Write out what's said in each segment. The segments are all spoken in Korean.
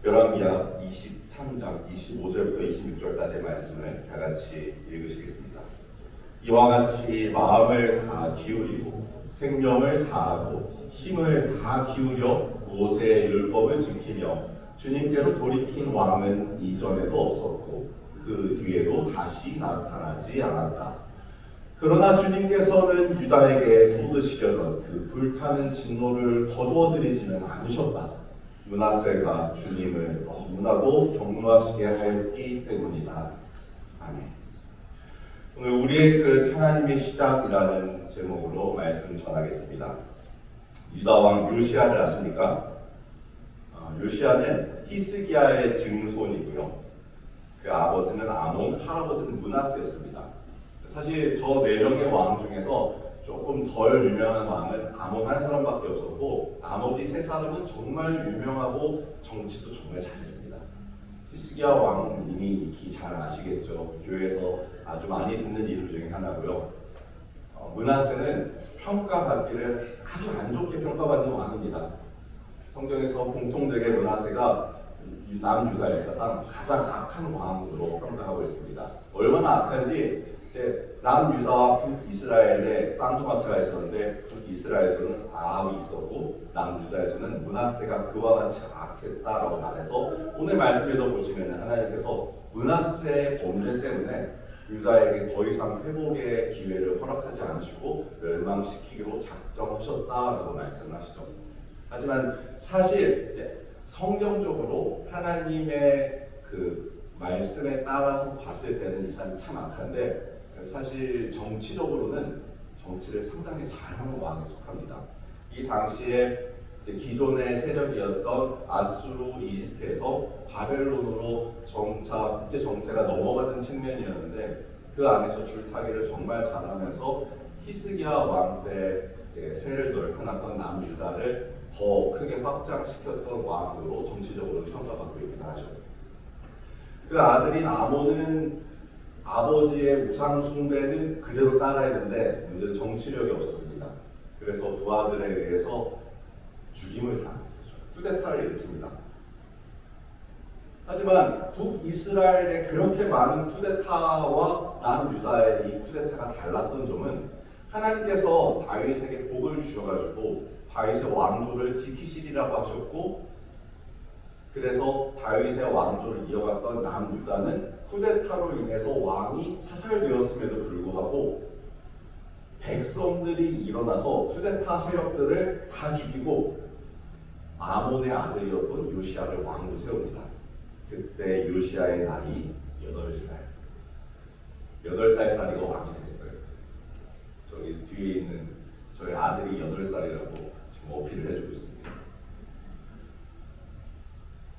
열왕기하 23장 25절부터 26절까지의 말씀을 다 같이 읽으시겠습니다. 이와 같이 마음을 다 기울이고 생명을 다하고 힘을 다 기울여 모세의 율법을 지키며 주님께로 돌이킨 왕은 이전에도 없었고 그 뒤에도 다시 나타나지 않았다. 그러나 주님께서는 유다에게 쏟으시려던 그 불타는 진노를 거두어들이지는 않으셨다. 므낫세가 주님을 너무나도 경노하시게 하였기 때문이다. 아멘. 오늘 우리의 끝 하나님의 시작이라는 제목으로 말씀 전하겠습니다. 유다왕 요시야를 아십니까? 요시야는 히스기야의 증손이고요. 그 아버지는 아몬, 할아버지는 므낫세였습니다. 사실 저 4명의 왕 중에서 조금 덜 유명한 왕은 아몬 한 사람밖에 없었고 나머지 3사람은 정말 유명하고 정치도 정말 잘했습니다. 히스기야 왕 이미 익히 잘 아시겠죠. 교회에서 아주 많이 듣는 이름 중에 하나고요. 므낫세는 평가받기를 아주 안 좋게 평가받는 왕입니다. 성경에서 공통되게 므낫세가 남유다 역사상 가장 악한 왕으로 평가하고 있습니다. 얼마나 악한지 남유다와 북이스라엘에 쌍두마차가 있었는데 북이스라엘에서는 아합이 있었고 남유다에서는 므낫세가 그와 같이 악했다라고 말해서 오늘 말씀에도 보시면 하나님께서 므낫세의 범죄 때문에 유다에게 더 이상 회복의 기회를 허락하지 않으시고 멸망시키기로 작정하셨다라고 말씀하시죠. 하지만 사실 이제 성경적으로 하나님의 그 말씀에 따라서 봤을 때는 이 사람이 참 악한데 사실 정치적으로는 정치를 상당히 잘하는 왕에 속합니다. 이 당시에 이제 기존의 세력이었던 아수르, 이집트에서 바벨론으로 점차 국제 정세가 넘어가던 측면이었는데 그 안에서 줄타기를 정말 잘하면서 히스기야 왕 때 세를 넓혀놨던 남유다를 더 크게 확장시켰던 왕으로 정치적으로 평가받고 있긴 하죠. 그 아들인 아몬은 아버지의 우상 숭배는 그대로 따라했는데 문제는 정치력이 없었습니다. 그래서 부하들에 의해서 죽임을 당한 거죠. 쿠데타를 일으킵니다. 하지만 북이스라엘의 그렇게 많은 쿠데타와 남유다의 이 쿠데타가 달랐던 점은 하나님께서 다윗에게 복을 주셔가지고 다윗의 왕조를 지키시리라고 하셨고 그래서 다윗의 왕조를 이어갔던 남유다는 쿠데타로 인해서 왕이 사살되었음에도 불구하고 백성들이 일어나서 쿠데타 세력들을 다 죽이고 아몬의 아들이었던 요시야를 왕으로 세웁니다. 그때 요시야의 나이 8살. 8살짜리가 왕이 됐어요. 저기 뒤에 있는 저희 아들이 8살이라고 지금 어필을 해주고 있습니다.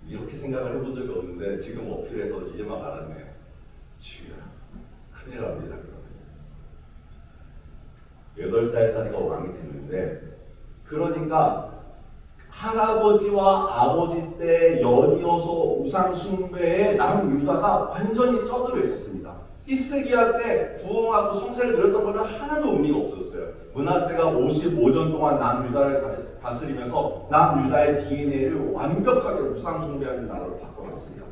이렇게 생각을 해본 적이 없는데 지금 어필해서 이제 막 알았네요. 주야, 큰일 납니다. 그러면 8살짜리가 왕이 됐는데 그러니까 할아버지와 아버지 때 연이어서 우상 숭배에 남유다가 완전히 쩌들어 있었습니다. 히스기야 때 부흥하고 성세를 누렸던 것은 하나도 의미가 없었어요. 므낫세가 55년 동안 남유다를 다스리면서 남유다의 DNA를 완벽하게 우상 숭배하는 나라로 바꿔놨습니다.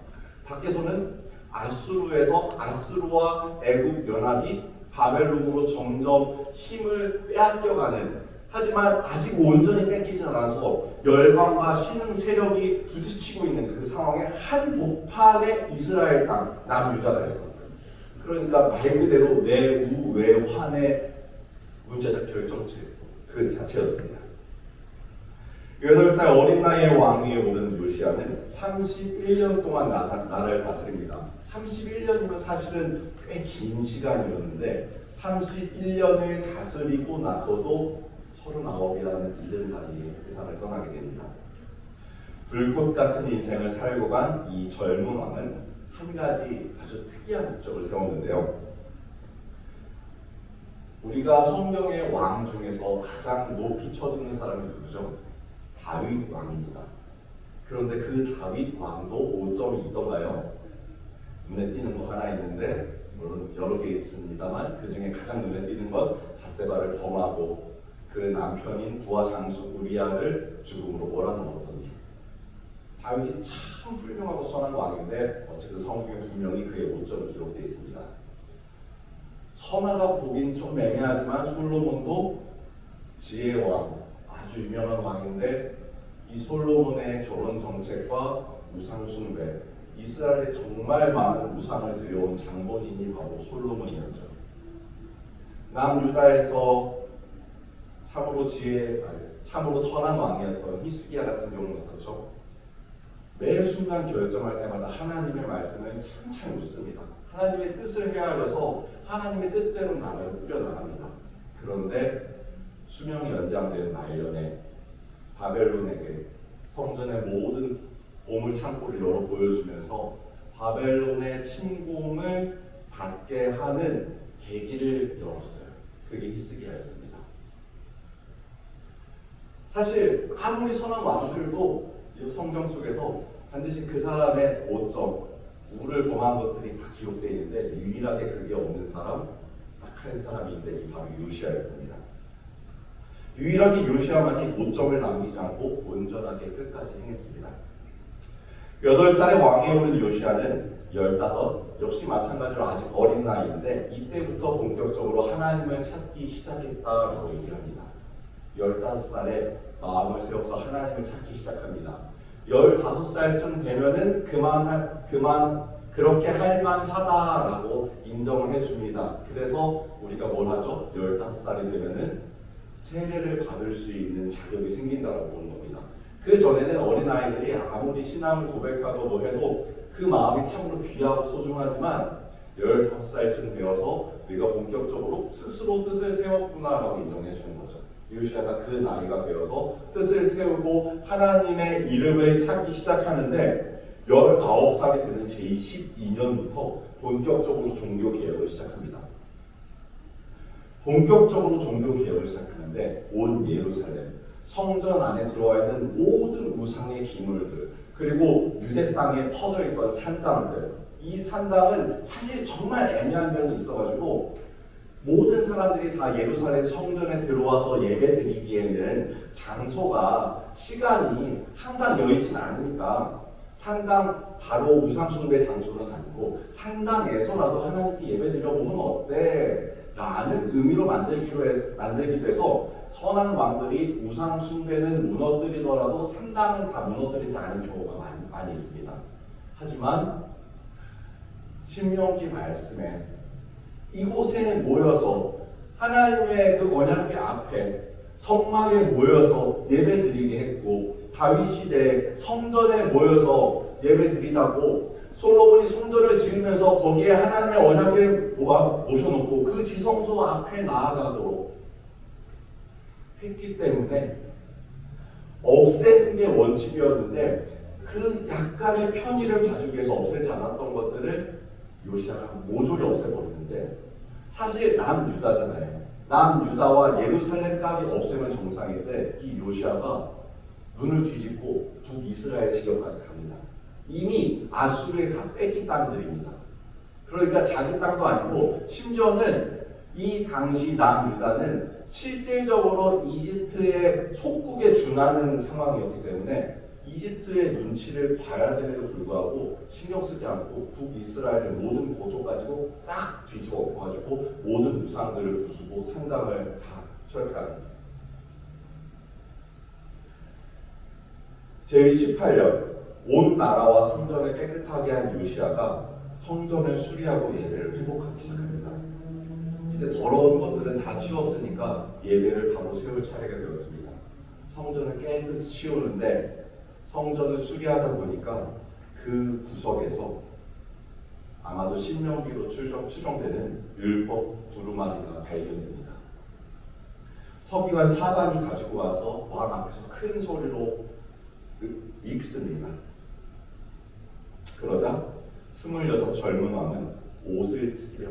밖에서는 아수르에서 아수르와 애굽 연합이 바벨론으로 점점 힘을 빼앗겨가는 하지만 아직 온전히 뺏기지 않아서 열방과 신흥 세력이 부딪히고 있는 그 상황에 한복판에 이스라엘 땅 남유다가 있습니다. 그러니까 말 그대로 내우외환의 문제적 결정체 그 자체였습니다. 8살 어린 나이에 왕위에 오른 요시야는 31년 동안 나라를 다스립니다. 31년이면 사실은 꽤 긴 시간이었는데 31년을 다스리고 나서도 39이라는 이른 나이에 세상을 떠나게 됩니다. 불꽃 같은 인생을 살고 간 이 젊은 왕은 한 가지 아주 특이한 목적을 세웠는데요. 우리가 성경의 왕 중에서 가장 높이 쳐주는 사람이 누구죠? 다윗 왕입니다. 그런데 그 다윗 왕도 오점이 있던가요? 눈에 띄는 거 하나 있는데 물론 여러 개 있습니다만 그 중에 가장 눈에 띄는 건 밧세바를 범하고 그 남편인 부하 장수 우리아를 죽음으로 몰아넣었던 일. 다윗이 참 참 훌륭하고 선한 왕인데 어쨌든 성경에 분명히 그의 오점이 기록되어 있습니다. 선하다 보긴 좀 애매하지만 솔로몬도 지혜의 왕, 아주 유명한 왕인데 이 솔로몬의 결혼 정책과 우상 숭배, 이스라엘에 정말 많은 우상을 들여온 장본인이 바로 솔로몬이었죠. 남유다에서 참으로 선한 왕이었던 히스기야 같은 경우는 어떻죠? 매 순간 결정할 때마다 하나님의 말씀을 찬찬히 묻습니다. 하나님의 뜻을 헤아려서 하나님의 뜻대로 나라를 꾸려나갑니다. 그런데 수명이 연장된 말년에 바벨론에게 성전의 모든 보물 창고를 열어 보여주면서 바벨론의 침공을 받게 하는 계기를 열었어요. 그게 히스기야였습니다. 사실 아무리 선한 왕들도 이 성경 속에서 반드시 그 사람의 오점, 우를 범한 것들이 다 기록되어 있는데 유일하게 그게 없는 사람, 딱 한 사람이 있는데 이 바로 요시야였습니다. 유일하게 요시야만이 오점을 남기지 않고 온전하게 끝까지 행했습니다. 8살의 왕에 오른 요시야는 15, 역시 마찬가지로 아직 어린 나이인데 이때부터 본격적으로 하나님을 찾기 시작했다라고 얘기합니다. 15살에 마음을 세워서 하나님을 찾기 시작합니다. 15살쯤 되면은 그만 그렇게 할 만하다라고 인정을 해줍니다. 그래서 우리가 뭘 하죠? 15살이 되면은 세례를 받을 수 있는 자격이 생긴다라고 보는 겁니다. 그 전에는 어린아이들이 아무리 신앙을 고백하고 뭐 해도 그 마음이 참으로 귀하고 소중하지만 15살쯤 되어서 네가 본격적으로 스스로 뜻을 세웠구나라고 인정해 주는 거죠. 요시야가 그 나이가 되어서 뜻을 세우고 하나님의 이름을 찾기 시작하는데 19살이 되는 제12년부터 본격적으로 종교개혁을 시작합니다. 본격적으로 종교개혁을 시작하는데 온 예루살렘, 성전 안에 들어와 있는 모든 우상의 기물들, 그리고 유대 땅에 퍼져 있던 산당들, 이 산당은 사실 정말 애매한 면이 있어가지고 모든 사람들이 다 예루살렘 성전에 들어와서 예배드리기에는 장소가, 시간이 항상 여의치는 않으니까 산당, 바로 우상숭배 장소는 아니고 산당에서라도 하나님께 예배드려보면 어때? 라는 의미로 만들기도 해서 선한 왕들이 우상숭배는 무너뜨리더라도 산당은 다 무너뜨리지 않은 경우가 많이 있습니다. 하지만 신명기 말씀에 이곳에 모여서 하나님의 그 언약궤 앞에 성막에 모여서 예배드리게 했고, 다윗 시대에 성전에 모여서 예배드리자고 솔로몬이 성전을 지으면서 거기에 하나님의 언약궤를 모셔놓고 그 지성소 앞에 나아가도록 했기 때문에 없애는 게 원칙이었는데 그 약간의 편의를 봐주기 위해서 없애지 않았던 것들을 요시야가 모조리 없애버리는데, 사실 남유다잖아요. 남유다와 예루살렘까지 없애면 정상인데 이 요시야가 눈을 뒤집고 북이스라엘 지역까지 갑니다. 이미 아수르에 다 뺏긴 땅들입니다. 그러니까 자기 땅도 아니고 심지어는 이 당시 남유다는 실질적으로 이집트의 속국에 준하는 상황이었기 때문에 이집트의 눈치를 봐야 됨에도 불구하고 신경 쓰지 않고 북이스라엘의 모든 고조 가지고 싹 뒤집어 엎어가지고 모든 우상들을 부수고 산당을 다 철폐합니다. 제18년 온 나라와 성전을 깨끗하게 한 요시야가 성전을 수리하고 예배를 회복하기 시작합니다. 이제 더러운 것들은 다 치웠으니까 예배를 바로 세울 차례가 되었습니다. 성전을 깨끗이 치우는데 성전을 수리하다 보니까 그 구석에서 아마도 신명기로 추정되는 율법 두루마리가 발견됩니다. 서기관 사반이 가지고 와서 왕 앞에서 큰 소리로 읽습니다. 그러자 26 젊은 왕은 옷을 찢으며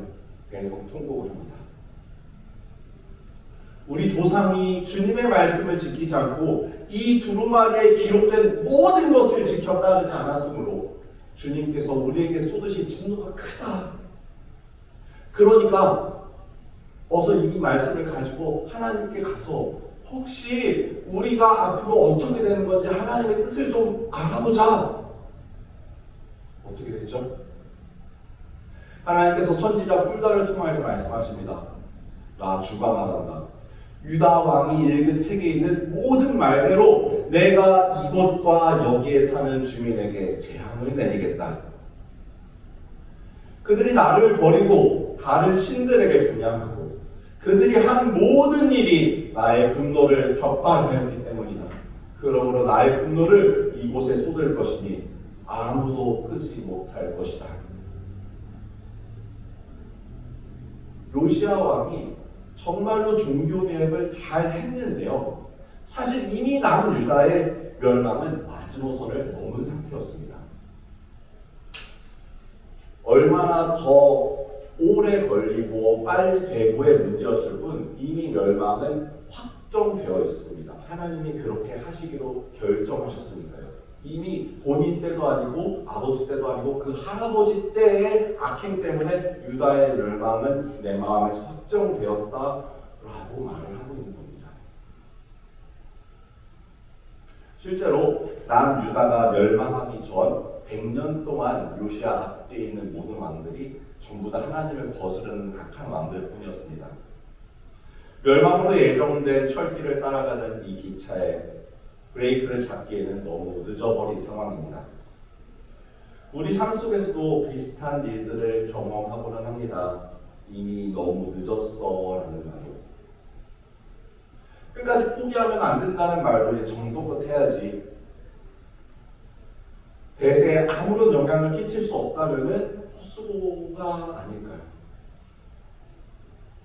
계속 통곡을 합니다. 우리 조상이 주님의 말씀을 지키지 않고 이 두루마리에 기록된 모든 것을 지켜 따르지 않았으므로 주님께서 우리에게 쏟으신 진노가 크다. 그러니까 어서 이 말씀을 가지고 하나님께 가서 혹시 우리가 앞으로 어떻게 되는 건지 하나님의 뜻을 좀 알아보자 어떻게 됐죠? 하나님께서 선지자 훌다를 통해서 말씀하십니다. 나 주관하란다. 유다 왕이 읽은 책에 있는 모든 말대로 내가 이곳과 여기에 사는 주민에게 재앙을 내리겠다. 그들이 나를 버리고 다른 신들에게 분향하고 그들이 한 모든 일이 나의 분노를 격발하였기 때문이다. 그러므로 나의 분노를 이곳에 쏟을 것이니 아무도 끄지 못할 것이다. 요시야 왕이 정말로 종교 개혁을 잘 했는데요. 사실 이미 남유다의 멸망은 마지노선을 넘은 상태였습니다. 얼마나 더 오래 걸리고 빨리 되고의 문제였을 뿐 이미 멸망은 확정되어 있었습니다. 하나님이 그렇게 하시기로 결정하셨으니까요. 이미 본인 때도 아니고 아버지 때도 아니고 그 할아버지 때의 악행 때문에 유다의 멸망은 내 마음에서 확정되었다라고 말을 하고 있는 겁니다. 실제로 남유다가 멸망하기 전 100년 동안 요시야 앞뒤에 있는 모든 왕들이 전부 다 하나님을 거스르는 악한 왕들 뿐이었습니다. 멸망으로 예정된 철길을 따라가는 이 기차에 브레이크를 잡기에는 너무 늦어버린 상황입니다. 우리 삶 속에서도 비슷한 일들을 경험하고는 합니다. 이미 너무 늦었어 라는 말이요. 끝까지 포기하면 안 된다는 말도 이제 정도껏 해야지. 대세에 아무런 영향을 끼칠 수 없다면은 헛수고가 아닐까요?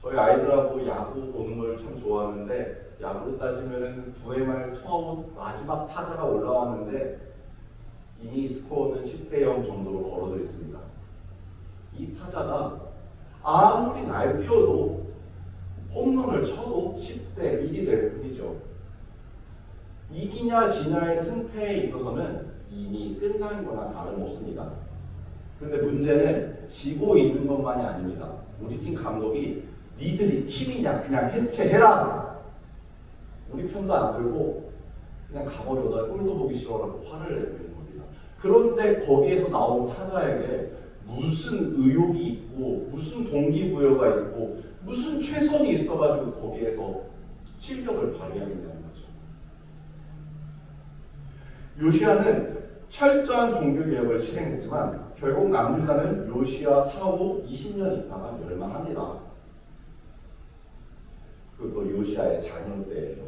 저희 아이들하고 야구 보는 걸 참 좋아하는데 야구로 따지면은 9회 말 투아웃 마지막 타자가 올라왔는데 이미 스코어는 10대0 정도로 걸어져 있습니다. 이 타자가 아무리 날뛰어도 홈런을 쳐도 10대1이 될 뿐이죠. 이기냐 지냐의 승패에 있어서는 이미 끝난 거나 다름없습니다. 그런데 문제는 지고 있는 것만이 아닙니다. 우리 팀 감독이 니들이 팀이냐 그냥 해체해라. 우리 편도 안 들고 그냥 가버려. 나 꼴도 보기 싫어라고 화를 내고 있는 겁니다. 그런데 거기에서 나온 타자에게 무슨 의욕이 있고 무슨 동기부여가 있고 무슨 최선이 있어가지고 거기에서 실력을 발휘하겠냐는 거죠. 요시야는 철저한 종교개혁을 실행했지만 결국 남유다는 요시야 사후 20년 있다가 멸망합니다. 그것도 요시야의 자녀 때예요.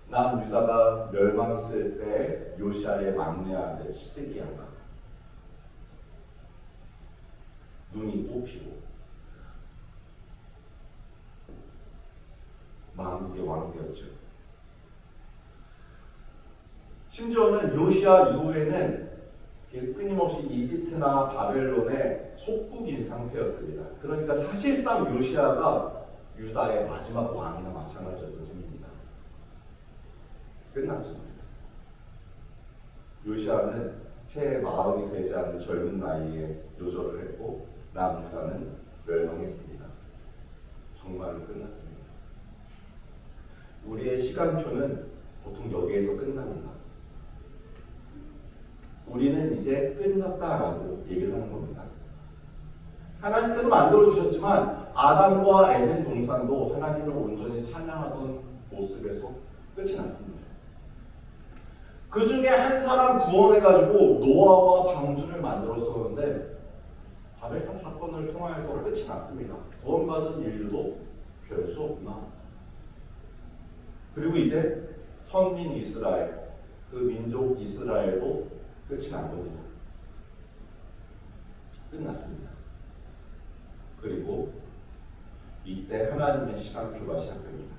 남유다가 멸망했을 때 요시야의 막내 아들 시드기야가 눈이 뽑히고 만국의 왕이 되었죠. 심지어는 요시야 이후에는 끊임없이 이집트나 바벨론의 속국인 상태였습니다. 그러니까 사실상 요시야가 유다의 마지막 왕이나 마찬가지였던 셈입니다. 끝났습니다. 요시야는 채 마흔이 되지 않은 젊은 나이에 요절을 했고 남유다는 멸망했습니다. 정말로 끝났습니다. 우리의 시간표는 보통 여기에서 끝납니다. 우리는 이제 끝났다라고 얘기를 하는 겁니다. 하나님께서 만들어주셨지만 아담과 에덴 동산도 하나님을 온전히 찬양하던 모습에서 끝이 났습니다. 그 중에 한 사람 구원해가지고 노아와 방주를 만들었었는데 바벨탑 사건을 통하여서 끝이 났습니다. 구원받은 인류도 별 수 없나. 그리고 이제 선민 이스라엘, 그 민족 이스라엘도 끝이 난 겁니다. 끝났습니다. 그리고 이때 하나님의 시간표가 시작됩니다.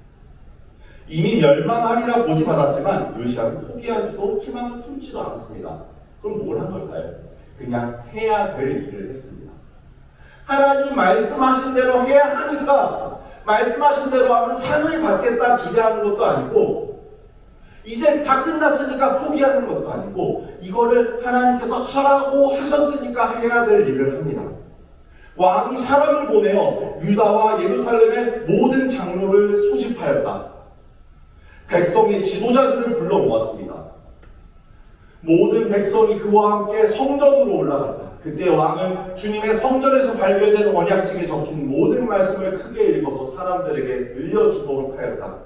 이미 멸망하리라 고지받았지만 요시야는 포기하지도 희망을 품지도 않았습니다. 그럼 뭘 한 걸까요? 그냥 해야 될 일을 했습니다. 하나님 말씀하신 대로 해야 하니까 말씀하신 대로 하면 상을 받겠다 기대하는 것도 아니고 이제 다 끝났으니까 포기하는 것도 아니고 이거를 하나님께서 하라고 하셨으니까 해야 될 일을 합니다. 왕이 사람을 보내어 유다와 예루살렘의 모든 장로를 소집하였다. 백성의 지도자들을 불러 모았습니다. 모든 백성이 그와 함께 성전으로 올라갔다. 그때 왕은 주님의 성전에서 발견된 언약책에 적힌 모든 말씀을 크게 읽어서 사람들에게 들려주도록 하였다.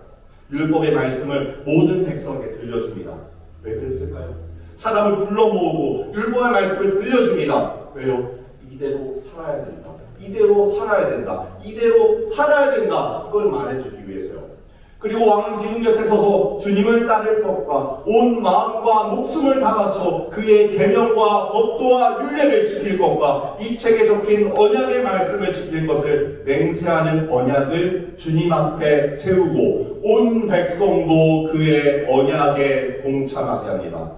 율법의 말씀을 모든 백성에게 들려줍니다. 왜 그랬을까요? 사람을 불러 모으고 율법의 말씀을 들려줍니다. 왜요? 이대로 살아야 된다. 이대로 살아야 된다. 이대로 살아야 된다. 그걸 말해주기 위해서요. 그리고 왕은 기둥 곁에 서서 주님을 따를 것과 온 마음과 목숨을 다 바쳐 그의 계명과 법도와 율례를 지킬 것과 이 책에 적힌 언약의 말씀을 지킬 것을 맹세하는 언약을 주님 앞에 세우고 온 백성도 그의 언약에 동참하게 합니다.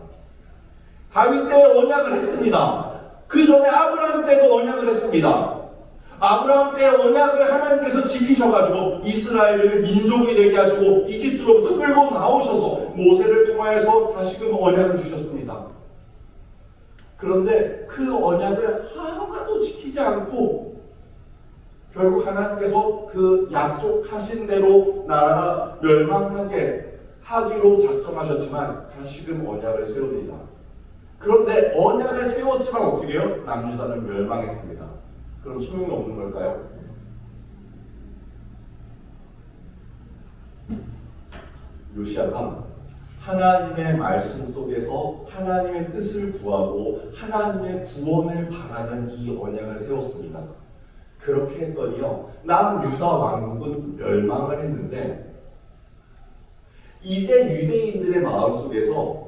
다윗 때 언약을 했습니다. 그 전에 아브라함 때도 언약을 했습니다. 아브라함 때 언약을 하나님께서 지키셔가지고 이스라엘을 민족이 되게 하시고 이집트로부터 끌고 나오셔서 모세를 통하여서 다시금 언약을 주셨습니다. 그런데 그 언약을 하나도 지키지 않고 결국 하나님께서 그 약속하신 대로 나라가 멸망하게 하기로 작정하셨지만 다시금 언약을 세웁니다. 그런데 언약을 세웠지만 어떻게 해요? 남유다는 멸망했습니다. 그럼 소용이 없는 걸까요? 요시아가 하나님의 말씀 속에서 하나님의 뜻을 구하고 하나님의 구원을 바라는 이 언약을 세웠습니다. 그렇게 했더니요, 남유다 왕국은 멸망을 했는데 이제 유대인들의 마음속에서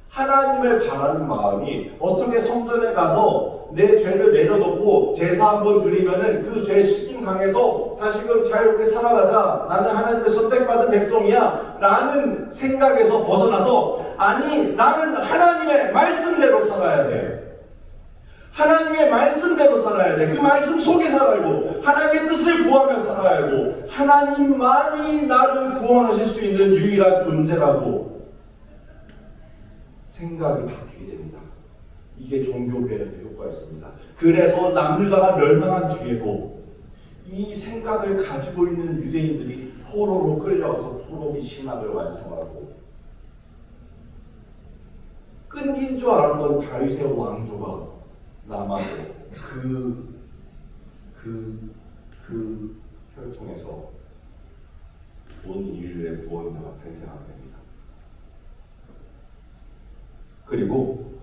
하나님을 바라는 마음이 어떻게 성전에 가서 내 죄를 내려놓고 제사 한번 드리면은 그 죄 씻김 당해서 다시금 자유롭게 살아가자. 나는 하나님의 선택받은 백성이야. 라는 생각에서 벗어나서 아니 나는 하나님의 말씀대로 살아야 돼. 하나님의 말씀대로 살아야 돼. 그 말씀 속에 살아야 하고 하나님의 뜻을 구하며 살아야 하고 하나님만이 나를 구원하실 수 있는 유일한 존재라고 생각이 바뀌게 됩니다. 이게 종교개혁의 효과였습니다. 그래서 남유다가 멸망한 뒤에도 이 생각을 가지고 있는 유대인들이 포로로 끌려가서 포로기 신학을 완성하고 끊긴 줄 알았던 다윗의 왕조가 남아도 그 혈통에서 온 인류의 구원자가 탄생하게 됩니다. 그리고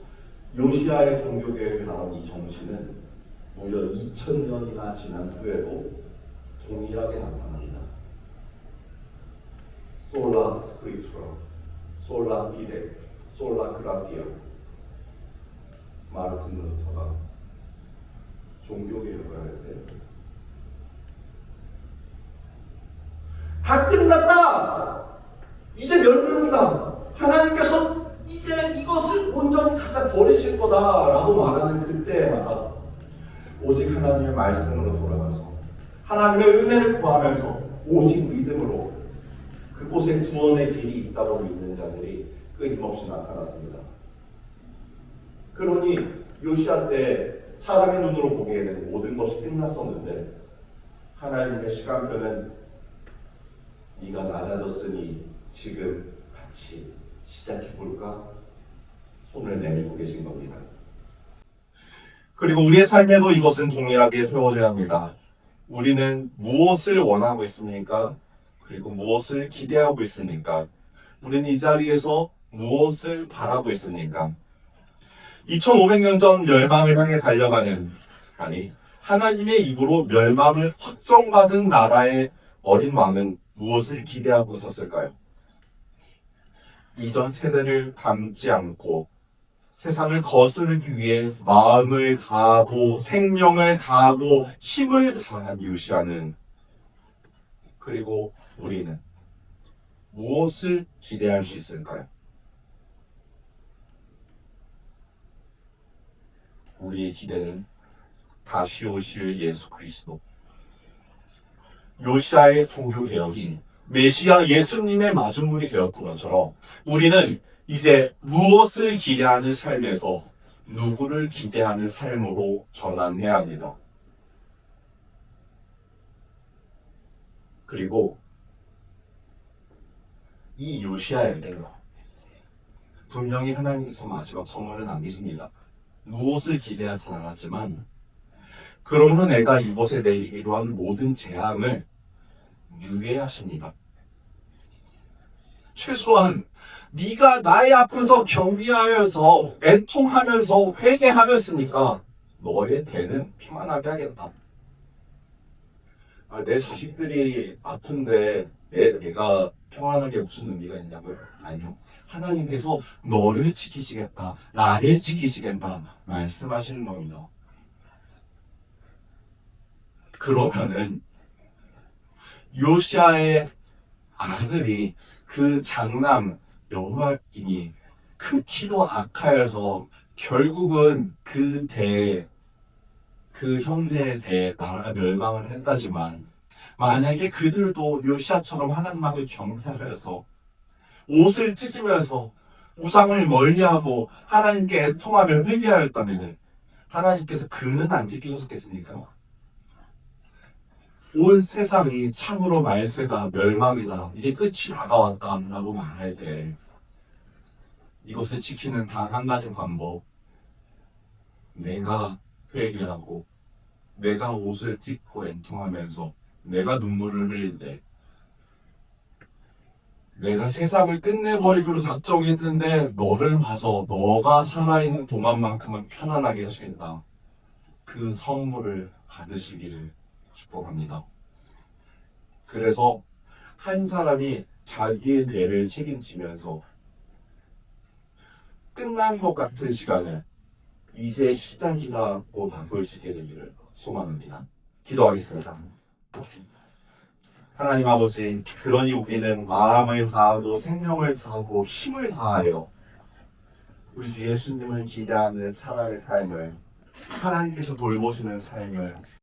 요시아의 종교개혁에 나온 이 정신은 무려 2000년이나 지난 후에도 동일하게 나타납니다. 솔라 스크립투라, 솔라 피데, 솔라 그라티아. 마르틴 루터가 종교개혁을 할 때 다 끝났다! 이제 멸망이다! 하나님께서 이제 이것을 온전히 갖다 버리실 거다라고 말하는 그때마다 오직 하나님의 말씀으로 돌아가서 하나님의 은혜를 구하면서 오직 믿음으로 그곳에 구원의 길이 있다고 믿는 자들이 끊임없이 나타났습니다. 그러니 요시아 때 사람의 눈으로 보기에는 모든 것이 끝났었는데 하나님의 시간표는 네가 낮아졌으니 지금 같이 시작해볼까? 손을 내밀고 계신 겁니다. 그리고 우리의 삶에도 이것은 동일하게 세워져야 합니다. 우리는 무엇을 원하고 있습니까? 그리고 무엇을 기대하고 있습니까? 우리는 이 자리에서 무엇을 바라고 있습니까? 2500년 전 멸망을 향해 달려가는, 아니 하나님의 입으로 멸망을 확정받은 나라의 어린 왕은 무엇을 기대하고 있었을까요? 이전 세대를 닮지 않고 세상을 거스르기 위해 마음을 다하고 생명을 다하고 힘을 다한 요시아는, 그리고 우리는 무엇을 기대할 수 있을까요? 우리의 기대는 다시 오실 예수 그리스도. 요시아의 종교개혁이 메시아 예수님의 마중물이 되었던 것처럼 우리는 이제 무엇을 기대하는 삶에서 누구를 기대하는 삶으로 전환해야 합니다. 그리고 이 요시아에게 분명히 하나님께서 마지막 선물을 남기십니다. 무엇을 기대하진 않았지만 그러므로 내가 이곳에 내릴 이러한 모든 재앙을 유예하십니다. 최소한 네가 나의 앞에서 경비하여서 애통하면서 회개하였으니까 너의 대는 평안하게 하겠다. 내 자식들이 아픈데 내가 평안하게 무슨 의미가 있냐고요? 아니요. 하나님께서 너를 지키시겠다, 나를 지키시겠다 말씀하시는 겁니다. 그러면은 요시아의 아들이 그 장남 여호야김이 그 키도 악하여서 결국은 그 형제의 대에 나라가 멸망을 했다지만 만약에 그들도 요시아처럼 하나님 앞에 경배하여서 옷을 찢으면서 우상을 멀리하고 하나님께 애통하며 회개하였다면 하나님께서 그는 안 지키셨겠습니까? 온 세상이 참으로 말세다, 멸망이다, 이제 끝이 다가왔다 라고 말할 때 이것을 지키는 단 한 가지 방법, 내가 회개하고 내가 옷을 찢고 애통하면서 내가 눈물을 흘릴 때 내가 세상을 끝내버리기로 작정했는데 너를 봐서 너가 살아있는 동안만큼은 편안하게 하시겠다. 그 선물을 받으시기를 축복합니다. 그래서 한 사람이 자기의 죄를 책임지면서 끝난 것 같은 시간을 이제 시작이라고 바꿀 수 있게 되기를 소망합니다. 기도하겠습니다. 하나님 아버지, 그러니 우리는 마음을 다하고 생명을 다하고 힘을 다하여 우리 주 예수님을 기대하는 사람의 삶을, 하나님께서 돌보시는 삶을